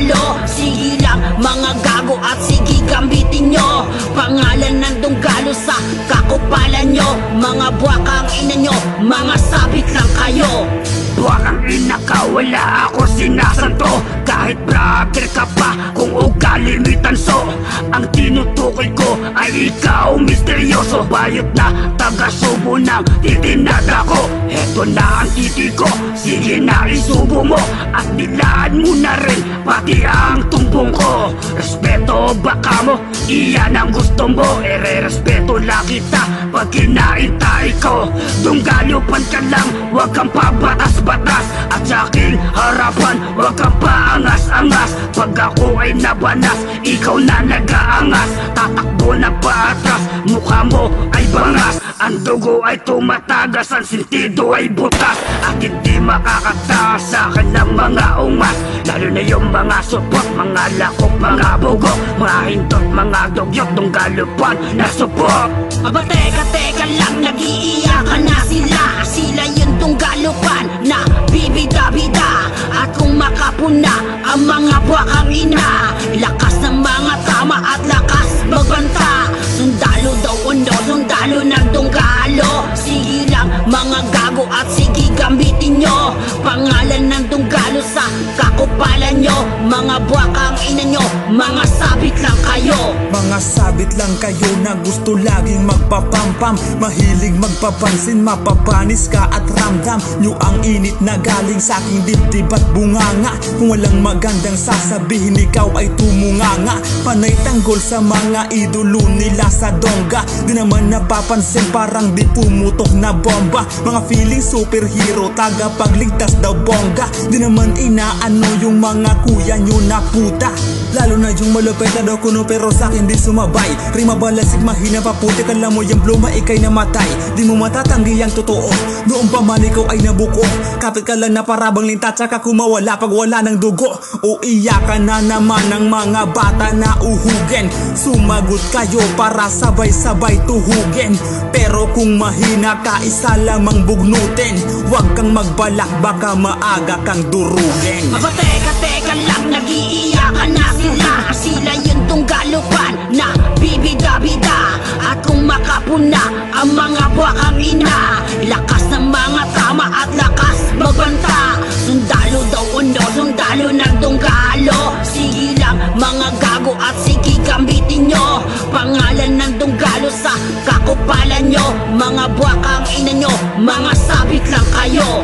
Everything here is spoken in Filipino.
tunggalo. Sige lang mga gago at sige gambitin nyo pangalan ng tunggalo sa kakupalan nyo. Mga buwakang ina nyo, mga sabit lang kayo. Buwakang ina ka, wala ako sinasanto. Kahit brother ka pa, kung ugali mo'y tanso. Ang tinutukoy ko ay ikaw misteryoso. Bayot na taga-subo ng titinada ko. Heto na ang titi ko, sige na isubo mo. At nilaan mo na rin pati ang tumbong ko. Respeto baka mo, iyan ang gusto mo. Ere-respeto lang kita pag kinaitay ko. Tunggalopan ka lang, huwag kang pabatas-batas. At sa aking harapan, huwag kang paangas-angas. Pag ako ay nabanas, ikaw na nag-aangas. Tatakbo na paatras, mukha mo ay bangas. Ang dugo ay tumatagas, ang sentido ay butas. At hindi makakataas sa akin ng mga ungas. Lalo na yung mga supot, mga lakop, mga bugok, mga hindot, mga dugyot, tunggalopan na supot. Aba teka lang, nag-iiyakan na sila. Sila yung tunggalopan na bibida-bida. At kung makapuna ang mga buwakang ina, lakas ng mga tama at lakas magbanta. Sundalo daw undo, sundalo ng tunggalo. Sige lang mga gago at sige gambitin nyo pangalan ng tunggalo sa kakupalan nyo. Mga buwakang ina nyo, mga sabit lang kayo. Mga sabit lang kayo na gusto laging magpapampam. Mahilig magpapansin, mapapanis ka at ramdam nyo ang init na galing sa aking dibdib at bunganga. Kung walang magandang sasabihin, ikaw ay tumunganga. Panay tanggol sa mga idolo nila sa dongga. Di naman napapansin, parang di pumutok na bomba. Mga feeling superhero, tagapagligtas daw bongga. Di naman inaano yung mga kuya nyo na puta. Lalo na yung malupit na daw kuno pero sa'kin di sumabay. Rima balasig mahina paputi, kala mo yung bluma ikay namatay. Di mo matatanggi ang totoo, noong pa man ikaw ay nabuko. Kapit ka lang na parabang linta tsaka kumawala pag wala ng dugo. O iyakan na naman ng mga bata na uhugin. Sumagot kayo para sabay-sabay tuhugin. Pero kung mahina ka, isa lamang bugnutin. Huwag kang magbalak, baka maaga kang durugin. Aba teka lang, nag-iiyakan na sila. Sila yung tunggalopan na bibida-bida. At kung makapuna ang mga buwakang ina, lakas ng mga tama at lakas magbanta. Sundalo daw undo, sundalo ng tunggalo. Sige lang mga gago at sige gambitin nyo pangalan ng tunggalo sa kakupalan nyo. Mga buwakang ina nyo, mga sabit lang kayo.